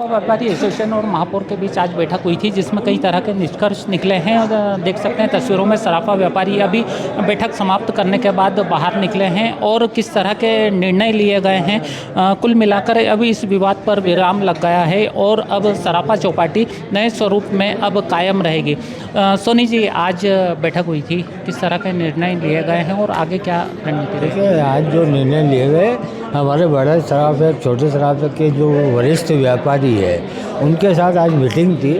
व्यापारी एसोसिएशन और महापौर के बीच आज बैठक हुई थी, जिसमें कई तरह के निष्कर्ष निकले हैं। और देख सकते हैं तस्वीरों में सराफा व्यापारी अभी बैठक समाप्त करने के बाद बाहर निकले हैं और किस तरह के निर्णय लिए गए हैं। कुल मिलाकर अभी इस विवाद पर विराम लग गया है और अब सराफा चौपाटी नए स्वरूप में अब कायम रहेगी। सोनी जी, आज बैठक हुई थी, किस तरह के निर्णय लिए गए हैं और आगे क्या रणनीति रहेगी? देखिए, आज जो निर्णय लिए गए, हमारे बड़े शराब छोटे शराब के जो वरिष्ठ व्यापारी है उनके साथ आज मीटिंग थी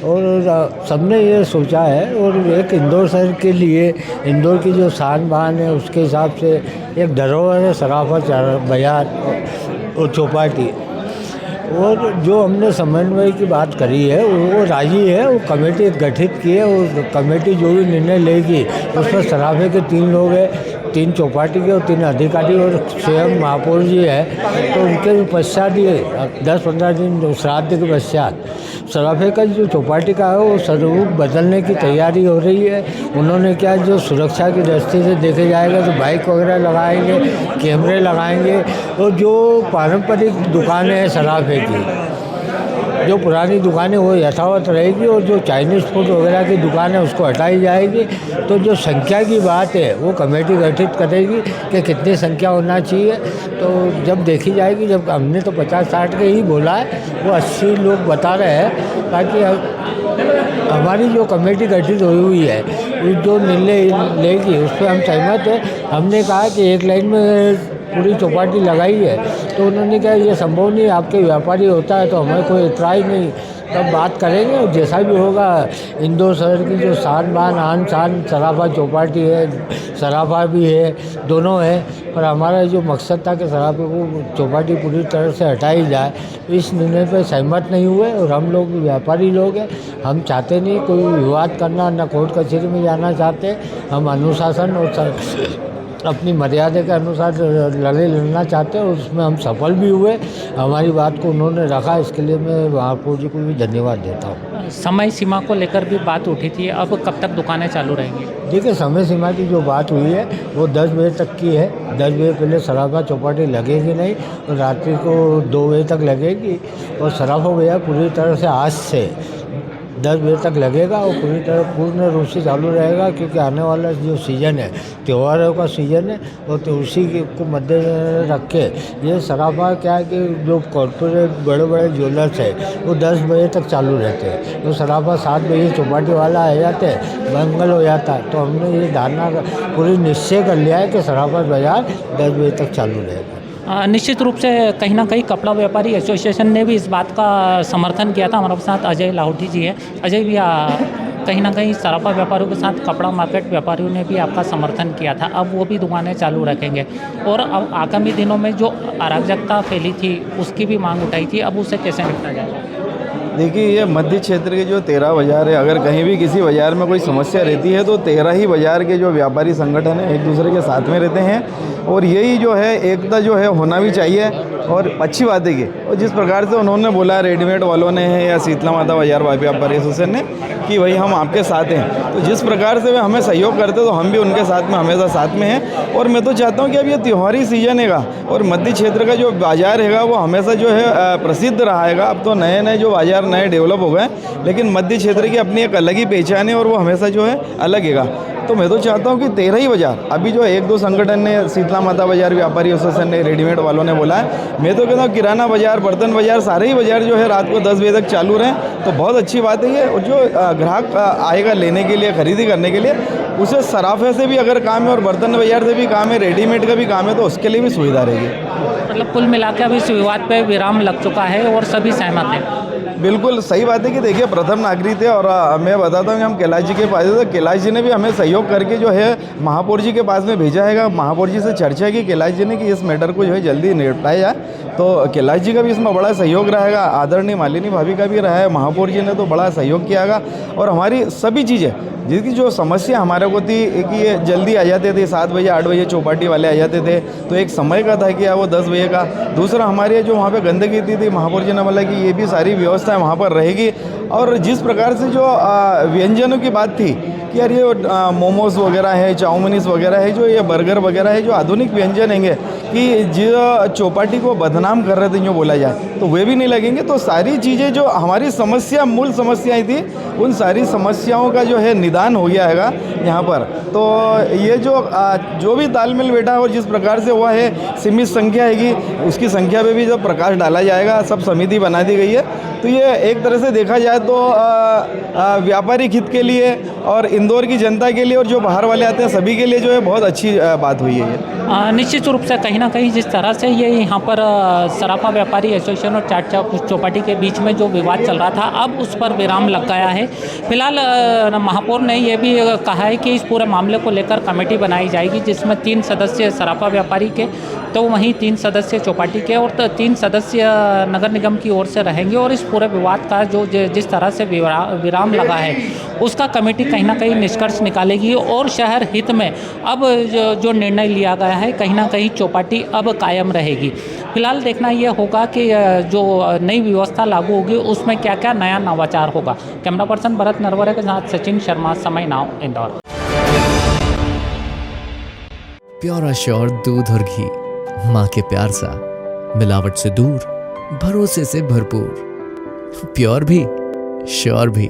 और सबने ये सोचा है और एक इंदौर शहर के लिए इंदौर की जो शान बान है उसके हिसाब से एक धरोहर है सराफा बाजार और चौपाटी। और जो हमने समन्वय की बात करी है वो राजी है, वो कमेटी गठित की है। वो कमेटी जो भी निर्णय लेगी उसमें सराफे के 3 लोग हैं, 3 चौपाटी के और 3 अधिकारी और स्वयं महापौर जी है। तो उनके पश्चात ये 10-15 दिन श्राद्ध के पश्चात सराफे का जो चौपाटी का है वो स्वरूप बदलने की तैयारी हो रही है। उन्होंने क्या, जो सुरक्षा की दृष्टि से देखे जाएगा तो बाइक वगैरह लगाएंगे, कैमरे लगाएंगे और जो पारंपरिक दुकानें हैं सराफे की, जो पुरानी दुकानें वो यथावत रहेगी और जो चाइनीज़ फूड वगैरह की दुकान है उसको हटाई जाएगी। तो जो संख्या की बात है वो कमेटी गठित करेगी कि कितनी संख्या होना चाहिए। तो जब देखी जाएगी, जब हमने तो 50-60 के ही बोला है, वो 80 लोग बता रहे हैं। ताकि हमारी जो कमेटी गठित हुई हुई है वो जो निर्णय लेगी उस पर हम सहमत हैं। हमने कहा कि एक लाइन में पूरी चौपाटी लगाई है, तो उन्होंने कहा ये संभव नहीं, आपके व्यापारी होता है तो हमें कोई इतराज़ नहीं, तब बात करेंगे और जैसा भी होगा। इंदौर शहर की जो शान बान आन शान सराफा चौपाटी है, सराफा भी है, दोनों है। पर हमारा जो मकसद था कि सराफे को चौपाटी पूरी तरह से हटाई जाए, इस निर्णय पर सहमत नहीं हुए। और हम लोग व्यापारी लोग हैं, हम चाहते नहीं कोई विवाद करना, न कोर्ट कचहरी में जाना चाहते। हम अनुशासन और अपनी मर्यादा के अनुसार लड़ाई लड़ना चाहते हैं और उसमें हम सफल भी हुए। हमारी बात को उन्होंने रखा, इसके लिए मैं महापौर जी को भी धन्यवाद देता हूँ। समय सीमा को लेकर भी बात उठी थी, अब कब तक दुकानें चालू रहेंगी? देखिए, समय सीमा की जो बात हुई है वो 10 बजे तक की है। 10 बजे पहले सराफा चौपाटी लगेगी नहीं और रात्रि को 2 बजे तक लगेगी। और सराफा भैया पूरी तरह से आज से 10 बजे तक लगेगा और पूर्ण रूप से चालू रहेगा, क्योंकि आने वाला जो सीज़न है त्योहारों का सीज़न है। और तो उसी को मद्देनजर रख के ये सराफा क्या है कि जो कॉर्पोरेट बड़े बड़े ज्वेलर्स है वो 10 बजे तक चालू रहते हैं। तो सराफा 7 बजे चौपाटी वाला आ जाते हैं, मंगल हो जाता है। तो हमने ये धारणा पूरी निश्चय कर लिया है कि सराफा बाजार 10 बजे तक चालू रहेगा। निश्चित रूप से कहीं ना कहीं कपड़ा व्यापारी एसोसिएशन ने भी इस बात का समर्थन किया था। हमारे साथ अजय लाहौटी जी है। अजय भैया, कहीं ना कहीं सराफा व्यापारियों के साथ कपड़ा मार्केट व्यापारियों ने भी आपका समर्थन किया था, अब वो भी दुकानें चालू रखेंगे और अब आगामी दिनों में जो अराजकता फैली थी उसकी भी मांग उठाई थी, अब उसे कैसे निपटा जाएगा? देखिए, ये मध्य क्षेत्र के जो 13 बाज़ार है, अगर कहीं भी किसी बाज़ार में कोई समस्या रहती है तो 13 ही बाज़ार के जो व्यापारी संगठन है एक दूसरे के साथ में रहते हैं और यही जो है एकता जो है होना भी चाहिए। और अच्छी बात है कि और जिस प्रकार से उन्होंने बोला रेडीमेड वालों ने है या शीतला माता बाज़ार व्यापारी एसोसिएशन ने कि भाई हम आपके साथ हैं, तो जिस प्रकार से वे हमें सहयोग करते तो हम भी उनके साथ में हमेशा साथ में हैं। और मैं तो चाहता हूँ कि अब ये त्योहारी सीजन हैगा और मध्य क्षेत्र का जो बाज़ार हैगा वो हमेशा जो है प्रसिद्ध रहा हैगा। अब तो नए नए जो बाज़ार नए डेवलप हो गए, लेकिन मध्य क्षेत्र की अपनी एक अलग ही पहचान है और वो हमेशा जो है अलग हैगा। तो मैं तो चाहता हूँ कि 13 ही बाज़ार, अभी जो 1-2 संगठन ने शीतला माता बाज़ार व्यापारी एसोसिएशन ने रेडीमेड वालों ने बोला है, मैं तो कहता हूँ किराना बाज़ार, बर्तन बाज़ार, सारे ही बाज़ार जो है रात को 10 बजे तक चालू रहें तो बहुत अच्छी बात है ये। और जो ग्राहक आएगा लेने के लिए, खरीदी करने के लिए, उसे सराफे से भी अगर काम है और बर्तन बाज़ार से भी काम है, रेडीमेड का भी काम है, तो उसके लिए भी सुविधा रहेगी। मतलब कुल मिलाकर अभी इस विवाद पे विराम लग चुका है और सभी सहमत हैं। बिल्कुल सही बात है कि देखिए, प्रथम नागरिक थे और मैं बताता हूँ कि हम कैलाश जी के पास थे, तो कैलाश जी ने भी हमें सहयोग करके जो है महापौर जी के पास में भेजा है। महापौर जी से चर्चा की कैलाश जी ने कि इस मैटर को जो है जल्दी निपटाया जाए। तो कैलाश जी का भी इसमें बड़ा सहयोग रहेगा, आदरणीय मालिनी भाभी का भी रहा है, महापौर जी ने तो बड़ा सहयोग किया। और हमारी सभी चीज़ें जिसकी जो समस्या हमारे को थी कि ये जल्दी आ जाते थे, 7 बजे 8 बजे चौपाटी वाले आ जाते थे, तो एक समय का था कि वो 10 बजे का। दूसरा हमारे जो वहाँ पे गंदगी थी महापौर जी ने बोला कि ये भी सारी व्यवस्था वहाँ पर रहेगी। और जिस प्रकार से जो व्यंजनों की बात थी कि यार ये मोमोज वगैरह है, चाउमीनीस वगैरह है, जो ये बर्गर वगैरह है, जो आधुनिक व्यंजन हैंगे कि जो चौपाटी को बदनाम कर रहे थे जो बोला जाए, तो वे भी नहीं लगेंगे। तो सारी चीज़ें जो हमारी समस्या, मूल समस्याएं थी, उन सारी समस्याओं का जो है निदान हो गया हैगा यहाँ पर। तो ये जो भी तालमेल बैठा है और जिस प्रकार से हुआ है, सीमित संख्या हैगी, उसकी संख्या पे भी जब प्रकाश डाला जाएगा, सब समिति बना दी गई है। तो ये एक तरह से देखा जाए तो व्यापारिक हित के लिए और इंदौर की जनता के लिए और जो बाहर वाले आते हैं सभी के लिए जो है बहुत अच्छी बात हुई है ये। निश्चित रूप से कहीं ना कहीं जिस तरह से ये यहाँ पर सराफा व्यापारी एसोसिएशन और चाट चौपाटी के बीच में जो विवाद चल रहा था, अब उस पर विराम लग गया है। फिलहाल महापौर ने ये भी कहा है कि इस पूरे मामले को लेकर कमेटी बनाई जाएगी, जिसमें 3 सदस्य सराफा व्यापारी के, तो वहीं 3 सदस्य चौपाटी के और 3 सदस्य नगर निगम की ओर से रहेंगे। और इस पूरे विवाद का जो जिस तरह से विराम लगा है, उसका कमेटी कहीं ना कहीं निष्कर्ष निकालेगी और शहर हित में अब जो निर्णय लिया गया है, कहीं ना कहीं चौपाटी अब कायम रहेगी। फिलहाल देखना ये होगा कि जो नई व्यवस्था लागू होगी उसमें क्या क्या नया नवाचार होगा। कैमरा पर्सन भरत नरवरे के साथ सचिन शर्मा, समय नाउ इंदौर। प्योर एश्योर दूध और घी, माँ के प्यार सा, मिलावट से दूर, भरोसे से भरपूर, प्योर भी श्योर भी।